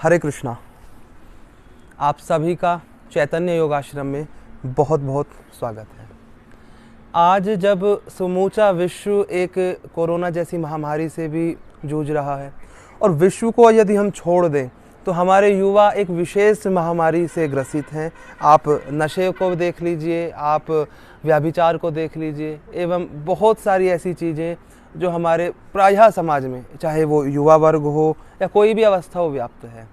हरे कृष्णा। आप सभी का चैतन्य योगाश्रम में बहुत बहुत स्वागत है। आज जब समूचा विश्व एक कोरोना जैसी महामारी से भी जूझ रहा है और विश्व को यदि हम छोड़ दें तो हमारे युवा एक विशेष महामारी से ग्रसित हैं। आप नशे को देख लीजिए, आप व्यभिचार को देख लीजिए एवं बहुत सारी ऐसी चीज़ें जो हमारे प्रायः समाज में, चाहे वो युवा वर्ग हो या कोई भी अवस्था हो, व्याप्त है।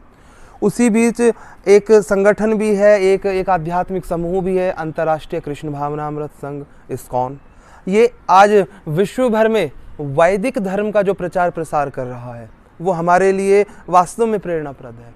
उसी बीच एक संगठन भी है, एक आध्यात्मिक समूह भी है, अंतर्राष्ट्रीय कृष्ण भावनामृत संघ इस्कॉन। ये आज विश्व भर में वैदिक धर्म का जो प्रचार प्रसार कर रहा है वो हमारे लिए वास्तव में प्रेरणाप्रद है।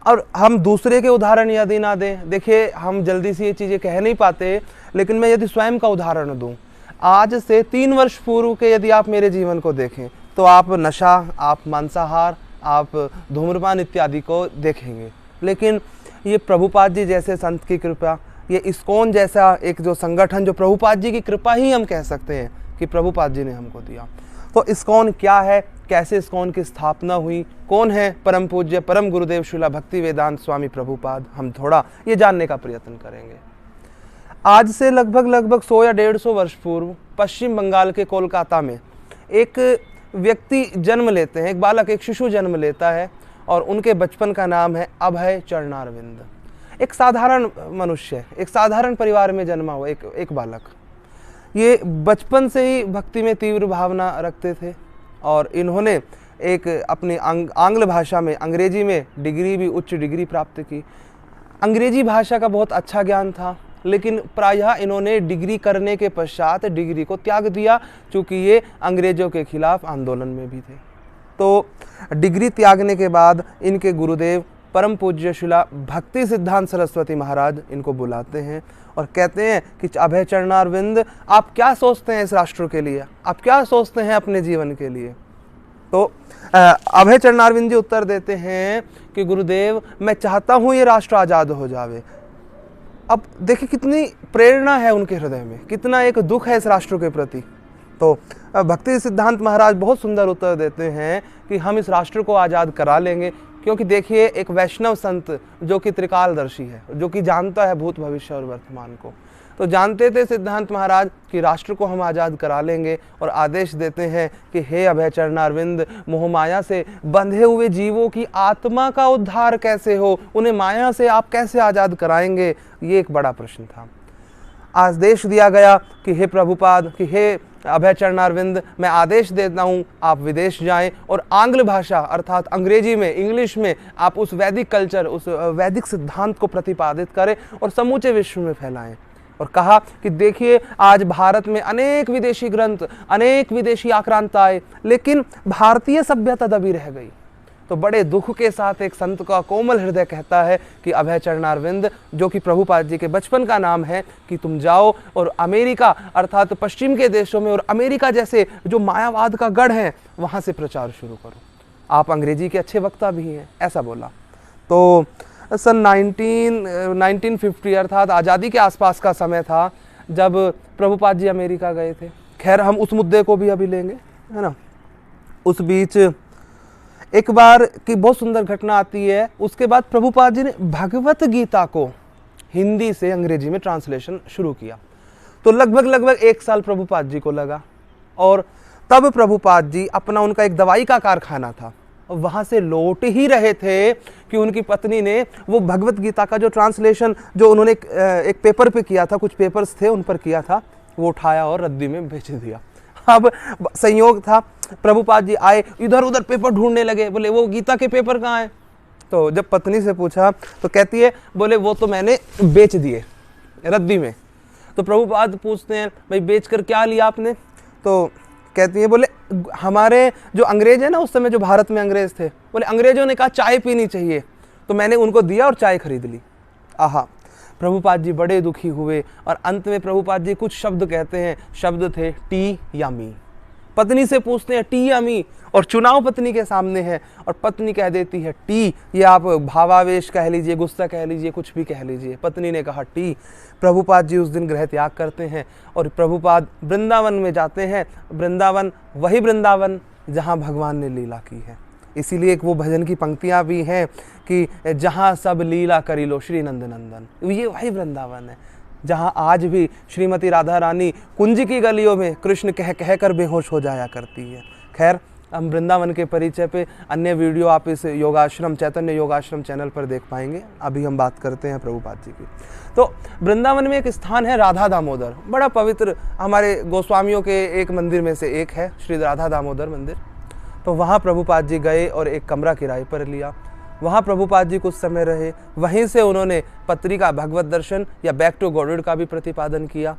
और हम दूसरे के उदाहरण यदि ना दें, देखिए हम जल्दी से ये चीज़ें कह नहीं पाते, लेकिन मैं यदि स्वयं का उदाहरण दूं, आज से 3 वर्ष पूर्व के यदि आप मेरे जीवन को देखें तो आप नशा, आप मांसाहार, आप धूम्रपान इत्यादि को देखेंगे। लेकिन ये प्रभुपाद जी जैसे संत की कृपा, ये इस्कॉन जैसा एक जो संगठन, जो प्रभुपाद जी की कृपा ही हम कह सकते हैं कि प्रभुपाद जी ने हमको दिया। तो इस्कॉन क्या है, कैसे इस्कॉन की स्थापना हुई, कौन है परम पूज्य परम गुरुदेव श्रीला भक्ति वेदांत स्वामी प्रभुपाद, हम थोड़ा ये जानने का प्रयत्न करेंगे। आज से लगभग 100 या 150 वर्ष पूर्व पश्चिम बंगाल के कोलकाता में एक व्यक्ति जन्म लेते हैं, एक बालक, एक शिशु जन्म लेता है और उनके बचपन का नाम है अभय चरणारविंद। एक साधारण मनुष्य, एक साधारण परिवार में जन्मा हुआ एक बालक। ये बचपन से ही भक्ति में तीव्र भावना रखते थे और इन्होंने एक अपनी आंग्ल भाषा में, अंग्रेजी में डिग्री भी, उच्च डिग्री प्राप्त की। अंग्रेजी भाषा का बहुत अच्छा ज्ञान था, लेकिन प्रायः इन्होंने डिग्री करने के पश्चात डिग्री को त्याग दिया, चूँकि ये अंग्रेज़ों के खिलाफ आंदोलन में भी थे। तो डिग्री त्यागने के बाद इनके गुरुदेव परम पूज्य शिला भक्ति सिद्धांत सरस्वती महाराज इनको बुलाते हैं और कहते हैं कि अभय चरणारविंद, आप क्या सोचते हैं इस राष्ट्र के लिए, आप क्या सोचते हैं अपने जीवन के लिए। तो अभय चरणारविंद जी उत्तर देते हैं कि गुरुदेव, मैं चाहता हूँ ये राष्ट्र आज़ाद हो जावे। अब देखिए कितनी प्रेरणा है उनके हृदय में, कितना एक दुख है इस राष्ट्र के प्रति। तो भक्ति सिद्धांत महाराज बहुत सुंदर उत्तर देते हैं कि हम इस राष्ट्र को आज़ाद करा लेंगे, क्योंकि देखिए एक वैष्णव संत जो कि त्रिकालदर्शी है, जो कि जानता है भूत भविष्य और वर्तमान को, तो जानते थे सिद्धांत महाराज कि राष्ट्र को हम आज़ाद करा लेंगे और आदेश देते हैं कि हे अभय चरणारविंद, मोहमाया से बंधे हुए जीवों की आत्मा का उद्धार कैसे हो, उन्हें माया से आप कैसे आज़ाद कराएंगे, ये एक बड़ा प्रश्न था। आदेश दिया गया कि हे प्रभुपाद, कि हे अभय चरणारविंद, मैं आदेश देता हूँ आप विदेश जाएं और आंग्ल भाषा अर्थात अंग्रेजी में, इंग्लिश में आप उस वैदिक कल्चर, उस वैदिक सिद्धांत को प्रतिपादित करें और समूचे विश्व में फैलाएं। और कहा कि देखिए आज भारत में अनेक विदेशी ग्रंथ, अनेक विदेशी आक्रांत आए, लेकिन भारतीय सभ्यता दबी रह गई। तो बड़े दुख के साथ एक संत का कोमल हृदय कहता है कि अभय चरणारविंद, जो कि प्रभुपाद जी के बचपन का नाम है, कि तुम जाओ और अमेरिका अर्थात पश्चिम के देशों में और अमेरिका जैसे जो मायावाद का गढ़ है वहाँ से प्रचार शुरू करो। आप अंग्रेजी के अच्छे वक्ता भी हैं, ऐसा बोला। तो सन 1950 अर्थात आज़ादी के आसपास का समय था जब प्रभुपाद जी अमेरिका गए थे। खैर हम उस मुद्दे को भी अभी लेंगे, है ना। उस बीच एक बार की बहुत सुंदर घटना आती है। उसके बाद प्रभुपाद जी ने भगवत गीता को हिंदी से अंग्रेजी में ट्रांसलेशन शुरू किया। तो लगभग 1 साल प्रभुपाद जी को लगा और तब प्रभुपाद जी अपना, उनका एक दवाई का कारखाना था, वहाँ से लौट ही रहे थे कि उनकी पत्नी ने वो भगवत गीता का जो ट्रांसलेशन जो उन्होंने एक पेपर पे किया था, कुछ पेपर्स थे उन पर किया था, वो उठाया और रद्दी में बेच दिया। अब संयोग था, प्रभुपाद जी आए, इधर उधर पेपर ढूंढने लगे, बोले वो गीता के पेपर कहाँ हैं। तो जब पत्नी से पूछा तो कहती है, बोले वो तो मैंने बेच दिए रद्दी में। तो प्रभुपाद पूछते हैं, भाई बेच कर क्या लिया आपने। तो कहती है, बोले हमारे जो अंग्रेज है ना, उस समय जो भारत में अंग्रेज थे, बोले अंग्रेजों ने कहा चाय पीनी चाहिए, तो मैंने उनको दिया और चाय खरीद ली। आहा, प्रभुपाद जी बड़े दुखी हुए और अंत में प्रभुपाद जी कुछ शब्द कहते हैं, शब्द थे टी या मी। पत्नी से पूछते हैं टी या मी, और चुनाव पत्नी के सामने है और पत्नी कह देती है टी। ये आप भावावेश कह लीजिए, गुस्सा कह लीजिए, कुछ भी कह लीजिए, पत्नी ने कहा टी। प्रभुपाद जी उस दिन गृह त्याग करते हैं और प्रभुपाद वृंदावन में जाते हैं। वृंदावन वही वृंदावन जहाँ भगवान ने लीला की है। इसीलिए एक वो भजन की पंक्तियां भी हैं कि जहाँ सब लीला करी लो श्री नंद नंदन, ये वही वृंदावन है जहाँ आज भी श्रीमती राधा रानी कुंज की गलियों में कृष्ण कह कह कर बेहोश हो जाया करती है। खैर, हम वृंदावन के परिचय पे अन्य वीडियो आप इस योगाश्रम चैतन्य योगाश्रम चैनल पर देख पाएंगे। अभी हम बात करते हैं प्रभुपाद जी की। तो वृंदावन में एक स्थान है राधा दामोदर, बड़ा पवित्र, हमारे गोस्वामियों के एक मंदिर में से एक है श्री राधा दामोदर मंदिर। तो वहाँ प्रभुपाद जी गए और एक कमरा किराए पर लिया। वहाँ प्रभुपाद जी कुछ समय रहे। वहीं से उन्होंने पत्रिका भगवत दर्शन या बैक टू गॉडहुड का भी प्रतिपादन किया।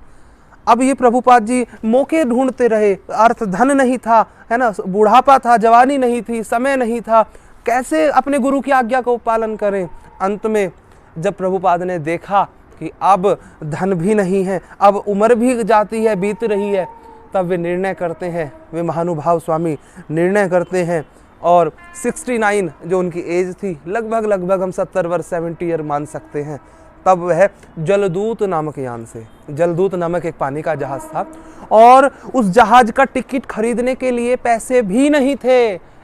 अब ये प्रभुपाद जी मौके ढूंढते रहे, अर्थ धन नहीं था, है ना, बुढ़ापा था, जवानी नहीं थी, समय नहीं था, कैसे अपने गुरु की आज्ञा को पालन करें। अंत में जब प्रभुपाद ने देखा कि अब धन भी नहीं है, अब उम्र भी जाती है, बीत रही है, तब वे निर्णय करते हैं, वे महानुभाव स्वामी निर्णय करते हैं और 69 जो उनकी एज थी, लगभग हम 70 वर्ष 70 ईयर मान सकते हैं, तब वह जलदूत नामक यान से, जलदूत नामक एक पानी का जहाज था और उस जहाज का टिकट खरीदने के लिए पैसे भी नहीं थे।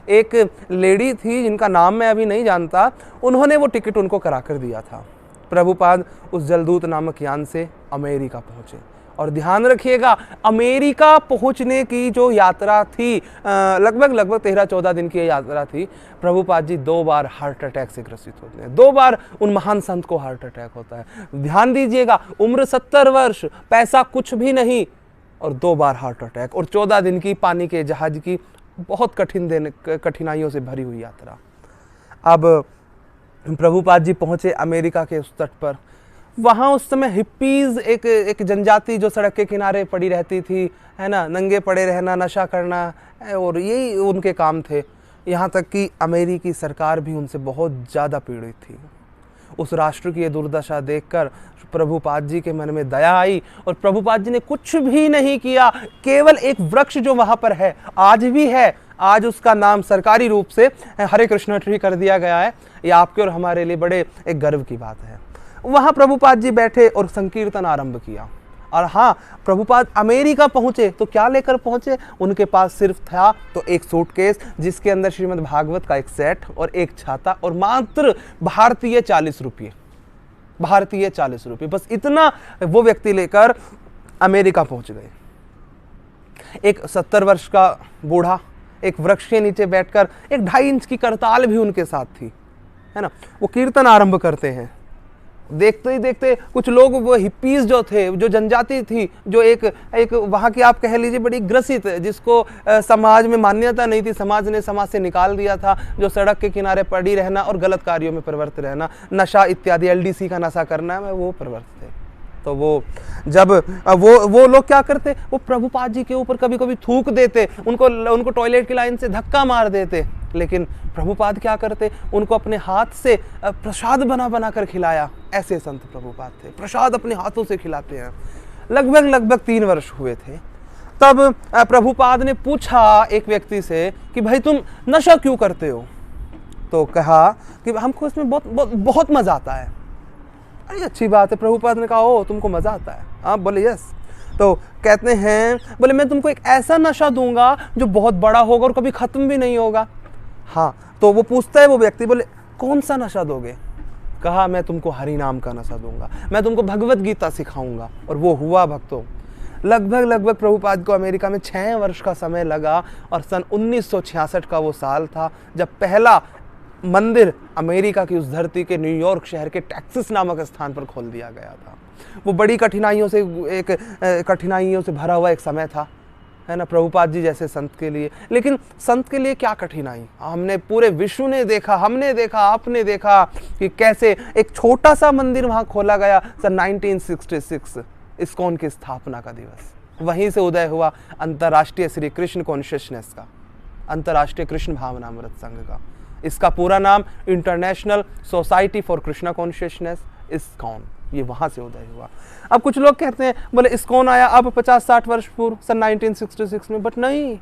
एक लेडी थी जिनका नाम मैं अभी नहीं जानता, उन्होंने वो टिकट उनको करा कर दिया था। प्रभुपाद उस जलदूत नामक यान से अमेरिका पहुंचे। और ध्यान रखिएगा, अमेरिका पहुंचने की जो यात्रा थी, लगभग 13-14 दिन की यात्रा थी, प्रभुपाद जी 2 बार हार्ट अटैक से ग्रसित होते हैं। 2 बार उन महान संत को हार्ट अटैक होता है। ध्यान दीजिएगा, उम्र 70 वर्ष, पैसा कुछ भी नहीं और 2 बार हार्ट अटैक और 14 दिन की पानी के जहाज की बहुत कठिनाइयों से भरी हुई यात्रा। अब प्रभुपाद जी पहुंचे अमेरिका के उस तट पर। वहाँ उस समय हिप्पीज एक जनजाति जो सड़क के किनारे पड़ी रहती थी, है ना, नंगे पड़े रहना, नशा करना, और यही उनके काम थे। यहाँ तक कि अमेरिकी सरकार भी उनसे बहुत ज़्यादा पीड़ित थी। उस राष्ट्र की ये दुर्दशा देखकर प्रभुपाद जी के मन में दया आई और प्रभुपाद जी ने कुछ भी नहीं किया, केवल एक वृक्ष जो वहाँ पर है, आज भी है, आज उसका नाम सरकारी रूप से हरे कृष्ण ट्री कर दिया गया है। ये आपके और हमारे लिए बड़े एक गर्व की बात है। वहाँ प्रभुपाद जी बैठे और संकीर्तन आरंभ किया। और हाँ, प्रभुपाद अमेरिका पहुंचे तो क्या लेकर पहुंचे? उनके पास सिर्फ था तो एक सूटकेस जिसके अंदर श्रीमद् भागवत का एक सेट और एक छाता और मात्र भारतीय 40 रुपये, भारतीय 40 रुपये, बस इतना वो व्यक्ति लेकर अमेरिका पहुंच गए। एक 70 वर्ष का बूढ़ा एक वृक्ष के नीचे बैठकर, एक 2.5 इंच की करताल भी उनके साथ थी, है ना, वो कीर्तन आरंभ करते हैं। देखते ही देखते कुछ लोग, वो हिप्पीज जो थे, जो जनजाति थी, जो एक वहाँ की आप कह लीजिए बड़ी ग्रसित, जिसको समाज में मान्यता नहीं थी, समाज ने समाज से निकाल दिया था, जो सड़क के किनारे पड़ी रहना और गलत कार्यों में प्रवृत्त रहना, नशा इत्यादि, LDC का नशा करना, वो प्रवृत्त थे। तो वो जब वो लोग क्या करते, वो प्रभुपाद जी के ऊपर कभी कभी थूक देते, उनको टॉयलेट की लाइन से धक्का मार देते, लेकिन प्रभुपाद क्या करते, उनको अपने हाथ से प्रसाद बना कर खिलाया। ऐसे संत प्रभुपाद थे, प्रसाद अपने हाथों से खिलाते हैं। लगभग 3 वर्ष हुए थे। तब प्रभुपाद ने पूछा एक व्यक्ति से कि भाई तुम नशा क्यों करते हो? तो कहा कि हमको इसमें बहुत मजा आता है। अरे अच्छी बात है। प्रभुपाद ने कहा, ओ तुमको मजा आता है? आप बोले यस। तो कहते हैं, बोले मैं तुमको एक ऐसा नशा दूंगा जो बहुत बड़ा होगा और कभी खत्म भी नहीं होगा। हाँ, तो वो पूछता है, वो व्यक्ति बोले कौन सा नशा दोगे? कहा मैं तुमको हरि नाम का नशा दूंगा, मैं तुमको भगवत गीता सिखाऊंगा। और वो हुआ भक्तों। लगभग प्रभुपाद को अमेरिका में 6 वर्ष का समय लगा और सन 1966 का वो साल था जब पहला मंदिर अमेरिका की उस धरती के न्यूयॉर्क शहर के टेक्सास नामक स्थान पर खोल दिया गया था। वो बड़ी कठिनाइयों से भरा हुआ एक समय था, है ना, प्रभुपाद जी जैसे संत के लिए। लेकिन संत के लिए क्या कठिनाई, हमने पूरे विश्व ने देखा, हमने देखा, आपने देखा कि कैसे एक छोटा सा मंदिर वहाँ खोला गया। सन 1966 इस्कॉन की स्थापना का दिवस, वहीं से उदय हुआ अंतर्राष्ट्रीय श्री कृष्ण कॉन्शियसनेस का, अंतर्राष्ट्रीय कृष्ण भावनामृत संघ का। इसका पूरा नाम international society for Krishna consciousness, ISKCON, ये वहां से उदय हुआ। अब कुछ लोग कहते हैं बोले इस्कॉन आया अब 50-60 वर्ष पूर्व, सन 1966 में, बट नहीं,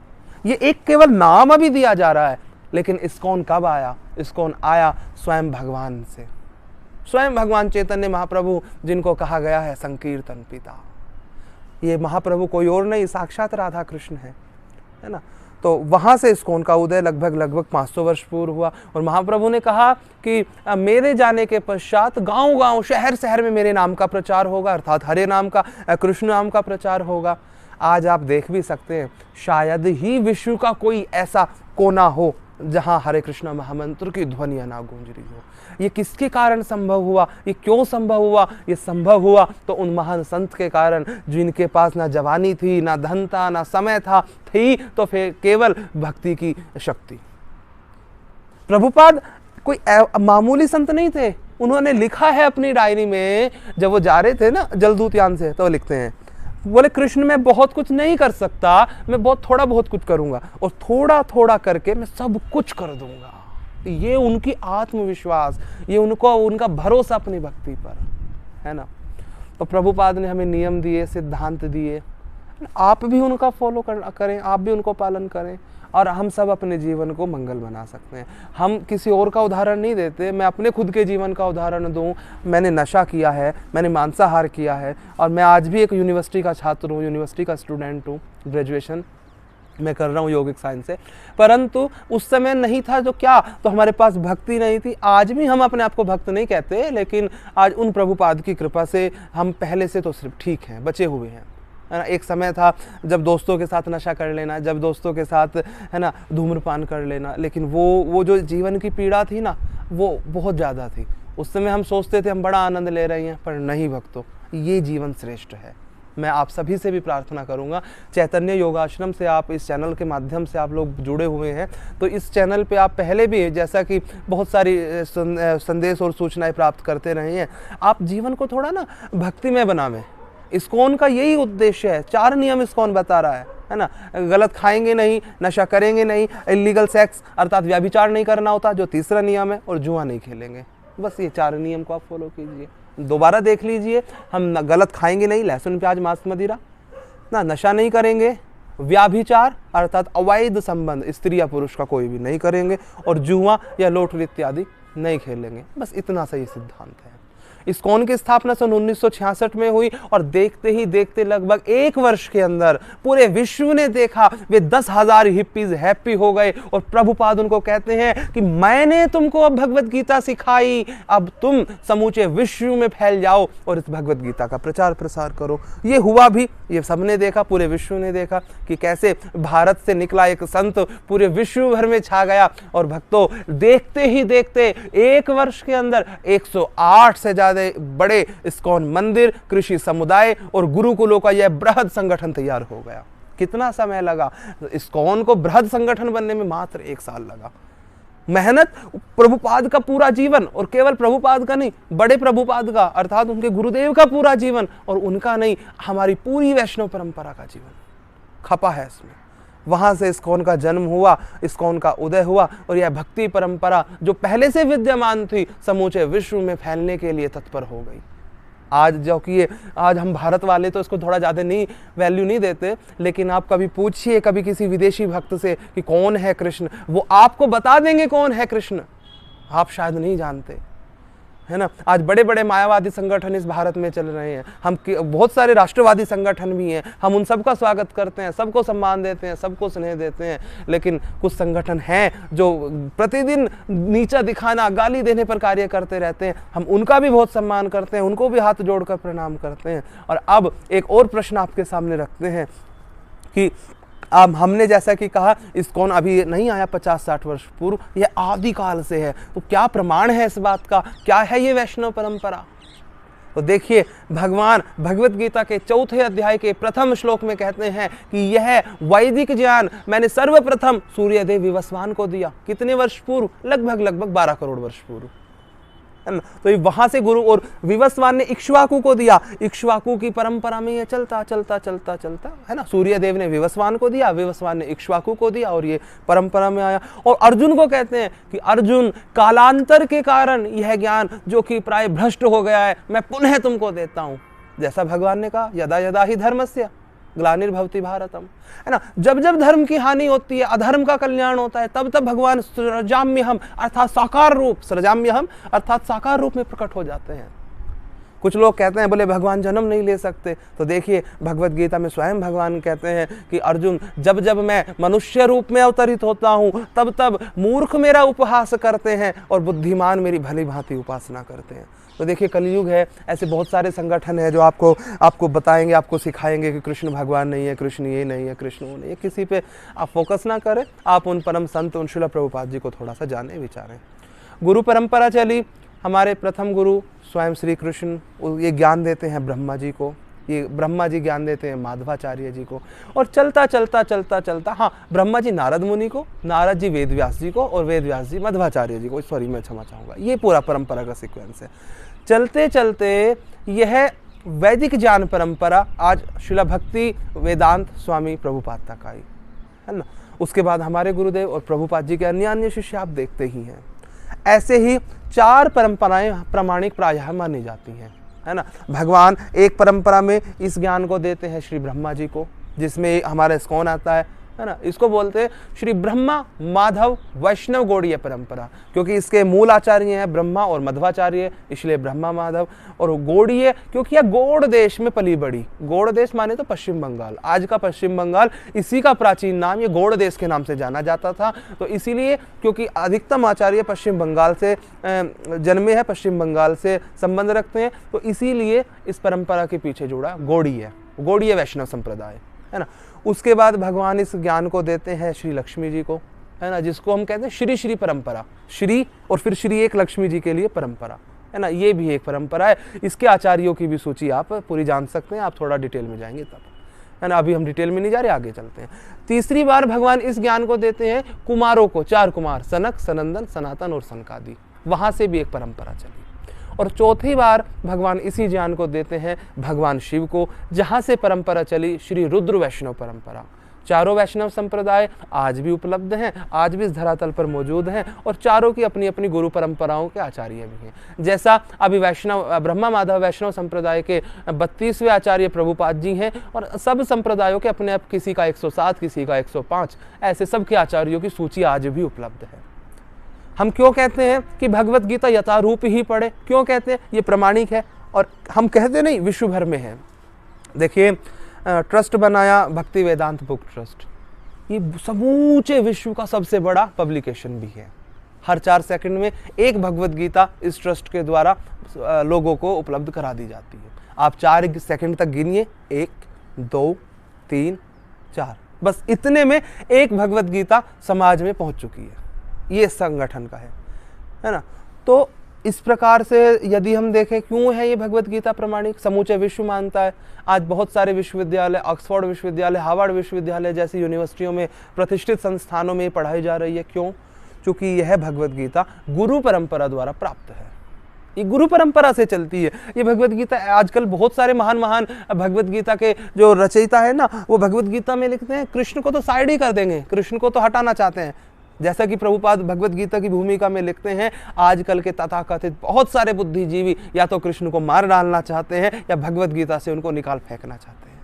ये एक केवल नाम अभी दिया जा रहा है। लेकिन इस्कॉन कब आया? इस्कॉन आया स्वयं भगवान से, स्वयं भगवान चैतन्य महाप्रभु, जिनको कहा गया है संकीर्तन पिता। ये महाप्रभु कोई और नहीं, साक्षात राधा कृष्ण है ना। तो वहाँ से इस्कॉन का उदय लगभग 500 वर्ष पूर्व हुआ। और महाप्रभु ने कहा कि मेरे जाने के पश्चात गांव-गांव, शहर-शहर में मेरे नाम का प्रचार होगा, अर्थात हरे नाम का, कृष्ण नाम का प्रचार होगा। आज आप देख भी सकते हैं, शायद ही विश्व का कोई ऐसा कोना हो जहाँ हरे कृष्ण महामंत्र की ध्वनियाँ ना गूंज रही हो। ये किसके कारण संभव हुआ, ये क्यों संभव हुआ? ये संभव हुआ तो उन महान संत के कारण, जिनके पास ना जवानी थी, ना धन था, ना समय था, थी तो फिर केवल भक्ति की शक्ति। प्रभुपाद कोई मामूली संत नहीं थे। उन्होंने लिखा है अपनी डायरी में, जब वो जा रहे थे ना जलदूत यान से, तो लिखते हैं, बोले कृष्ण मैं बहुत कुछ नहीं कर सकता, मैं थोड़ा बहुत कुछ करूंगा, और थोड़ा थोड़ा करके मैं सब कुछ कर दूंगा। ये उनकी आत्मविश्वास, ये उनका भरोसा अपनी भक्ति पर है ना। तो प्रभुपाद ने हमें नियम दिए, सिद्धांत दिए, आप भी उनका फॉलो करें, आप भी उनको पालन करें, और हम सब अपने जीवन को मंगल बना सकते हैं। हम किसी और का उदाहरण नहीं देते, मैं अपने खुद के जीवन का उदाहरण दूं। मैंने नशा किया है, मैंने मांसाहार किया है, और मैं आज भी एक यूनिवर्सिटी का छात्र हूँ, यूनिवर्सिटी का स्टूडेंट हूँ, ग्रेजुएशन मैं कर रहा हूँ योगिक साइंस से। परंतु उस समय नहीं था जो क्या, तो हमारे पास भक्ति नहीं थी। आज भी हम अपने आप को भक्त नहीं कहते, लेकिन आज उन प्रभुपाद की कृपा से हम पहले से तो सिर्फ ठीक हैं, बचे हुए हैं, है ना। एक समय था जब दोस्तों के साथ नशा कर लेना, जब दोस्तों के साथ है ना धूम्रपान कर लेना, लेकिन वो जो जीवन की पीड़ा थी ना, वो बहुत ज़्यादा थी। उस समय हम सोचते थे हम बड़ा आनंद ले रहे हैं, पर नहीं भक्तों, ये जीवन श्रेष्ठ है। मैं आप सभी से भी प्रार्थना करूंगा, चैतन्य योगाश्रम से आप इस चैनल के माध्यम से आप लोग जुड़े हुए हैं, तो इस चैनल पे आप पहले भी जैसा कि बहुत सारी संदेश और सूचनाएं प्राप्त करते रहे हैं, आप जीवन को थोड़ा ना भक्तिमय बनावें। इस्कॉन का यही उद्देश्य है। 4 नियम इस्कॉन बता रहा है ना। गलत खाएंगे नहीं, नशा करेंगे नहीं, इलीगल सेक्स अर्थात व्यभिचार नहीं करना होता जो 3रा नियम है, और जुआ नहीं खेलेंगे। बस ये 4 नियम को आप फॉलो कीजिए। दोबारा देख लीजिए, हम गलत खाएंगे नहीं, लहसुन प्याज मांस मदिरा ना, नशा नहीं करेंगे, व्याभिचार अर्थात अवैध संबंध स्त्री या पुरुष का कोई भी नहीं करेंगे, और जुआ या लॉटरी इत्यादि नहीं खेलेंगे। बस इतना सही सिद्धांत है। इस्कॉन की स्थापना सन 1966 में हुई, और देखते ही देखते लगभग 1 वर्ष के अंदर पूरे विश्व ने देखा, वे 10,000 हिप्पीज हैप्पी हो गए। और प्रभुपाद उनको कहते हैं कि मैंने तुमको अब भगवत गीता सिखाई, अब तुम समूचे विश्व में फैल जाओ और इस भगवत गीता का प्रचार प्रसार करो। ये हुआ भी, ये सबने देखा, पूरे विश्व ने देखा कि कैसे भारत से निकला एक संत पूरे विश्व भर में छा गया। और भक्तों, देखते ही देखते 1 वर्ष के अंदर 108 से ज्यादा बड़े इस्कॉन मंदिर, कृषि समुदाय और गुरुकुलों का यह बृहद संगठन तैयार हो गया। कितना समय लगा इस्कॉन को बृहद संगठन बनने में? मात्र 1 साल लगा। मेहनत प्रभुपाद का पूरा जीवन, और केवल प्रभुपाद का नहीं, बड़े प्रभुपाद का अर्थात उनके गुरुदेव का पूरा जीवन, और उनका नहीं, हमारी पूरी वैष्णव परंपरा का जीवन खपा है इसमें। वहाँ से इस्कॉन का जन्म हुआ, इस्कॉन का उदय हुआ, और यह भक्ति परंपरा जो पहले से विद्यमान थी समूचे विश्व में फैलने के लिए तत्पर हो गई। आज जो कि आज हम भारत वाले तो इसको थोड़ा ज़्यादा नहीं वैल्यू नहीं देते, लेकिन आप कभी पूछिए कभी किसी विदेशी भक्त से कि कौन है कृष्ण, वो आपको बता देंगे कौन है कृष्ण, आप शायद नहीं जानते, है ना। आज बड़े बड़े मायावादी संगठन इस भारत में चल रहे हैं, हम बहुत सारे राष्ट्रवादी संगठन भी हैं, हम उन सबका स्वागत करते हैं, सबको सम्मान देते हैं, सबको स्नेह देते हैं, लेकिन कुछ संगठन हैं जो प्रतिदिन नीचा दिखाना, गाली देने पर कार्य करते रहते हैं, हम उनका भी बहुत सम्मान करते हैं, उनको भी हाथ जोड़कर प्रणाम करते हैं। और अब एक और प्रश्न आपके सामने रखते हैं कि अब हमने जैसा कि कहा इस्कॉन अभी नहीं आया 50-60 वर्ष पूर्व, यह आदिकाल से है, तो क्या प्रमाण है इस बात का, क्या है ये वैष्णव परंपरा? तो देखिए, भगवान भगवत गीता के 4थे अध्याय के 1म श्लोक में कहते हैं कि यह वैदिक ज्ञान मैंने सर्वप्रथम सूर्यदेव विवस्वान को दिया। कितने वर्ष पूर्व? लगभग 12 करोड़ वर्ष पूर्व, है ना। तो वहां से गुरु और विवस्वान ने इक्ष्वाकु को दिया। इक्ष्वाकु की परंपरा में ये चलता है ना, सूर्य देव ने विवस्वान को दिया, विवस्वान ने इक्ष्वाकु को दिया, और ये परंपरा में आया। और अर्जुन को कहते हैं कि अर्जुन, कालांतर के कारण यह ज्ञान जो कि प्राय भ्रष्ट हो गया है, मैं पुनः तुमको देता हूं। जैसा भगवान ने कहा, यदा यदा ही धर्मस्य ग्लानिर्भवति भारतम, है ना। जब जब धर्म की हानि होती है, अधर्म का कल्याण होता है, तब तब भगवान सृजाम्यहम अर्थात साकार रूप, सृजाम्यहम अर्थात साकार रूप में प्रकट हो जाते हैं। कुछ लोग कहते हैं बोले भगवान जन्म नहीं ले सकते, तो देखिए भगवत गीता में स्वयं भगवान कहते हैं कि अर्जुन, जब जब मैं मनुष्य रूप में अवतरित होता हूँ तब तब मूर्ख मेरा उपहास करते हैं और बुद्धिमान मेरी भली भांति उपासना करते हैं। तो देखिए कलयुग है, ऐसे बहुत सारे संगठन हैं जो आपको बताएंगे, आपको सिखाएंगे कि कृष्ण भगवान नहीं है, कृष्ण ये नहीं है, कृष्ण वो नहीं है। किसी पे आप फोकस ना करें, आप उन परम संत उन श्रील प्रभुपाद जी को थोड़ा सा जाने विचारें। गुरु परंपरा चली, हमारे प्रथम गुरु स्वयं श्री कृष्ण ये ज्ञान देते हैं ब्रह्मा जी को, ये ब्रह्मा जी ज्ञान देते हैं माधवाचार्य जी को, और चलता चलता चलता चलता, हाँ, ब्रह्मा जी नारद मुनि को, नारद जी वेद व्यास जी को, और वेद व्यास जी मध्वाचार्य जी को, सॉरी मैं क्षमा चाहूँगा, ये पूरा परंपरा का सीक्वेंस है। चलते चलते यह वैदिक ज्ञान परंपरा आज शिला भक्ति वेदांत स्वामी प्रभुपाद तक आई, है ना। उसके बाद हमारे गुरुदेव और प्रभुपाद जी के अन्य अन्य शिष्य आप देखते ही हैं। ऐसे ही 4 परंपराएं प्रामाणिक प्रायः मानी जाती हैं, है ना। भगवान एक परंपरा में इस ज्ञान को देते हैं श्री ब्रह्मा जी को, जिसमें हमारा इस्कॉन आता है ना। इसको बोलते हैं श्री ब्रह्मा माधव वैष्णव गौड़ीय परंपरा, क्योंकि इसके मूल आचार्य हैं ब्रह्मा और मध्वाचार्य, इसलिए ब्रह्मा माधव। और गौड़ीय क्योंकि यह गौड़ देश में पली बड़ी, गौड़ देश माने तो पश्चिम बंगाल, आज का पश्चिम बंगाल, इसी का प्राचीन नाम ये गौड़ देश के नाम से जाना जाता था। तो इसीलिए क्योंकि अधिकतम आचार्य पश्चिम बंगाल से जन्मे हैं, पश्चिम बंगाल से संबंध रखते हैं, तो इसीलिए इस परंपरा के पीछे जुड़ा गौड़ीय वैष्णव संप्रदाय, है ना। उसके बाद भगवान इस ज्ञान को देते हैं श्री लक्ष्मी जी को, है ना, जिसको हम कहते हैं श्री श्री परंपरा, श्री और फिर श्री एक लक्ष्मी जी के लिए परंपरा, है ना। ये भी एक परंपरा है। इसके आचार्यों की भी सूची आप पूरी जान सकते हैं, आप थोड़ा डिटेल में जाएंगे तब, है ना। अभी हम डिटेल में नहीं जा रहे, आगे चलते हैं। तीसरी बार भगवान इस ज्ञान को देते हैं कुमारों को, 4 कुमार, सनक, सनंदन, सनातन और सनकादि, वहां से भी एक परंपरा चली। और चौथी बार भगवान इसी ज्ञान को देते हैं भगवान शिव को, जहाँ से परंपरा चली श्री रुद्र वैष्णव परंपरा। 4 वैष्णव संप्रदाय आज भी उपलब्ध हैं, आज भी इस धरातल पर मौजूद हैं, और चारों की अपनी अपनी गुरु परंपराओं के आचार्य भी हैं। जैसा अभी वैष्णव ब्रह्मा माधव वैष्णव संप्रदाय के 32वें आचार्य प्रभुपाद जी हैं, और सब संप्रदायों के अपने किसी का 107, किसी का 105, ऐसे सबके आचार्यों की सूची आज भी उपलब्ध है। हम क्यों कहते हैं कि भगवत गीता यथारूप ही पढ़े, क्यों कहते हैं? ये प्रमाणिक है, और हम कहते नहीं विश्व भर में है। देखिए ट्रस्ट बनाया भक्ति वेदांत बुक ट्रस्ट, ये समूचे विश्व का सबसे बड़ा पब्लिकेशन भी है। हर 4 सेकंड में एक भगवत गीता इस ट्रस्ट के द्वारा लोगों को उपलब्ध करा दी जाती है। आप 4 सेकंड तक गिनिए, 1, 2, 3, 4, बस इतने में एक भगवत गीता समाज में पहुंच चुकी है। ये संगठन का है ना। तो इस प्रकार से यदि हम देखें क्यों है ये भगवत गीता प्रमाणिक, समूचे विश्व मानता है। आज बहुत सारे विश्वविद्यालय, ऑक्सफोर्ड विश्वविद्यालय, हार्वर्ड विश्वविद्यालय जैसी यूनिवर्सिटियों में, प्रतिष्ठित संस्थानों में पढ़ाई जा रही है। क्यों? क्योंकि यह भगवत गीता गुरु परंपरा द्वारा प्राप्त है, ये गुरु परंपरा से चलती है। ये भगवत गीता आजकल बहुत सारे महान भगवत गीता के जो रचयिता है ना, वो भगवत गीता में लिखते हैं कृष्ण को तो साइड ही कर देंगे, कृष्ण को तो हटाना चाहते हैं। जैसा कि प्रभुपाद भगवत गीता की भूमिका में लिखते हैं, आजकल के तथाकथित बहुत सारे बुद्धिजीवी या तो कृष्ण को मार डालना चाहते हैं या भगवत गीता से उनको निकाल फेंकना चाहते हैं।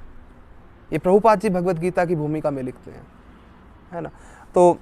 ये प्रभुपाद जी भगवत गीता की भूमिका में लिखते हैं, है ना। तो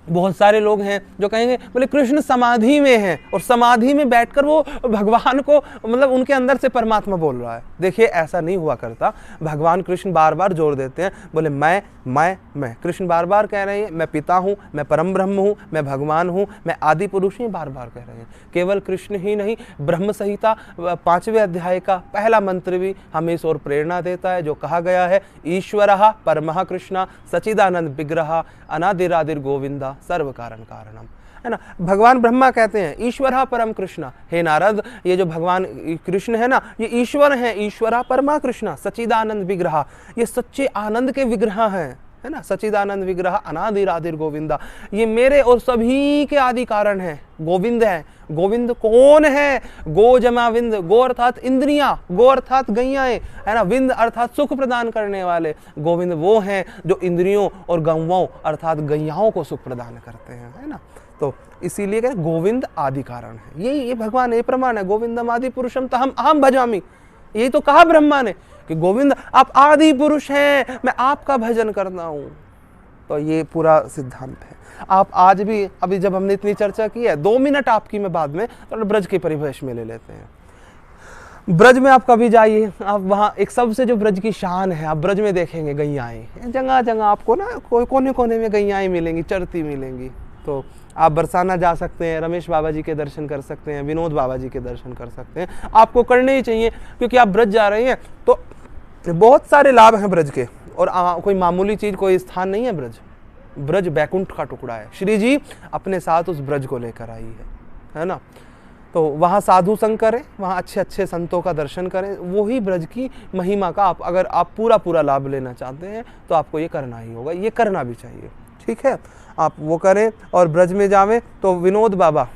बहुत सारे लोग हैं जो कहेंगे बोले कृष्ण समाधि में है, और समाधि में बैठकर वो भगवान को, मतलब उनके अंदर से परमात्मा बोल रहा है। देखिए ऐसा नहीं हुआ करता। भगवान कृष्ण बार बार जोर देते हैं, बोले मैं। कृष्ण बार बार कह रहे हैं मैं पिता हूँ, मैं परम ब्रह्म हूँ, मैं भगवान हूँ, मैं आदि पुरुष हूँ, बार बार कह रहे हैं। केवल कृष्ण ही नहीं, ब्रह्म संहिता 5वें अध्याय का पहला मंत्र भी हमें इस ओर प्रेरणा देता है, जो कहा गया है ईश्वरः परमः कृष्ण सच्चिदानंद विग्रह अनादिरादिर गोविंदा सर्व कारण कारणम, है ना। भगवान ब्रह्मा कहते हैं ईश्वरः परम कृष्ण, हे नारद ये जो भगवान कृष्ण है ना, ये ईश्वर है, ईश्वरः परमा कृष्ण सच्चिदानंद विग्रह, ये सच्चे आनंद के विग्रह हैं, है ना। सच्चिदानंद विग्रह अनादिरादिर गोविंदा, ये मेरे और सभी के आदि कारण है, गोविंद है। गोविंद कौन है? गो जमा विंद, गो अर्थात इंद्रियां, गो अर्थात गैयाएं, है ना, विंद अर्थात सुख प्रदान करने वाले। गोविंद वो हैं जो इंद्रियों और गौओं अर्थात गैयाओं को सुख प्रदान करते हैं, है ना। तो इसीलिए कहते गोविंद आदि कारण है। ये भगवान ये प्रमाण है, गोविंदम आदि पुरुषम तहम अहम भजामि। यही तो कहा ब्रह्मा ने कि गोविंद आप आदि पुरुष हैं, मैं आपका भजन करता हूं। तो ये पूरा सिद्धांत है। आप आज भी, अभी जब हमने इतनी चर्चा की है, 2 मिनट आपकी मैं बाद में ब्रज के परिवेश में ले लेते हैं। ब्रज में आप कभी जाइए, आप वहाँ एक सबसे जो ब्रज की शान है, आप ब्रज में देखेंगे गैयाएँ, जगह जगह आपको ना कोने कोने में गैयाएँ मिलेंगी, चरती मिलेंगी। तो आप बरसाना जा सकते हैं, रमेश बाबा जी के दर्शन कर सकते हैं, विनोद बाबा जी के दर्शन कर सकते हैं, आपको करने ही चाहिए, क्योंकि आप ब्रज जा रहे हैं तो बहुत सारे लाभ हैं ब्रज के। और कोई मामूली चीज़, कोई स्थान नहीं है ब्रज। ब्रज बैकुंठ का टुकड़ा है, श्री जी अपने साथ उस ब्रज को लेकर आई है ना। तो वहाँ साधु संग करें, वहाँ अच्छे अच्छे संतों का दर्शन करें, वही ब्रज की महिमा का अगर आप पूरा लाभ लेना चाहते हैं तो आपको ये करना ही होगा, ये करना भी चाहिए। ठीक है, आप वो करें और ब्रज में जावें तो विनोद बाबा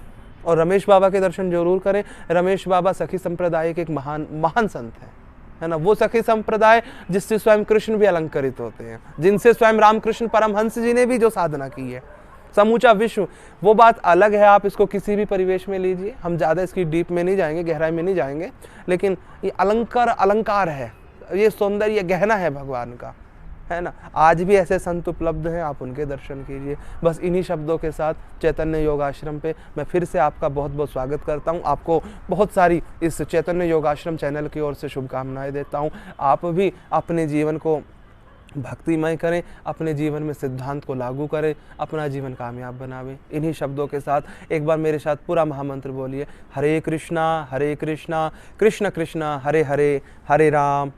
और रमेश बाबा के दर्शन जरूर करें। रमेश बाबा सखी संप्रदाय के एक महान संत है ना। वो सखी संप्रदाय जिससे स्वयं कृष्ण भी अलंकृत होते हैं, जिनसे स्वयं रामकृष्ण परमहंस जी ने भी जो साधना की है, समूचा विश्व, वो बात अलग है। आप इसको किसी भी परिवेश में लीजिए, हम ज़्यादा इसकी डीप में नहीं जाएंगे, गहराई में नहीं जाएंगे, लेकिन ये अलंकार है, ये सौंदर्य गहना है भगवान का, है ना। आज भी ऐसे संत उपलब्ध हैं, आप उनके दर्शन कीजिए। बस इन्हीं शब्दों के साथ चैतन्य योग आश्रम पे मैं फिर से आपका बहुत बहुत स्वागत करता हूँ। आपको बहुत सारी इस चैतन्य योग आश्रम चैनल की ओर से शुभकामनाएं देता हूँ। आप भी अपने जीवन को भक्तिमय करें, अपने जीवन में सिद्धांत को लागू करें, अपना जीवन कामयाब बनावें। इन्हीं शब्दों के साथ एक बार मेरे साथ पूरा महामंत्र बोलिए, हरे कृष्णा कृष्ण कृष्ण हरे हरे, हरे राम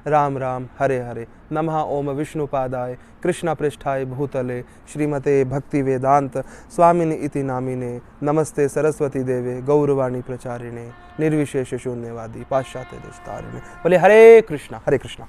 राम राम हरे हरे। नमः ओम विष्णुपादाय कृष्ण पृष्ठाय भूतले श्रीमते भक्ति वेदांत स्वामिनि इति नामिने नमस्ते सरस्वती देवे गौरवाणी प्रचारिणे निर्विशेष शून्यवादी पाश्चात्य देशतारिणे। बोले हरे कृष्णा।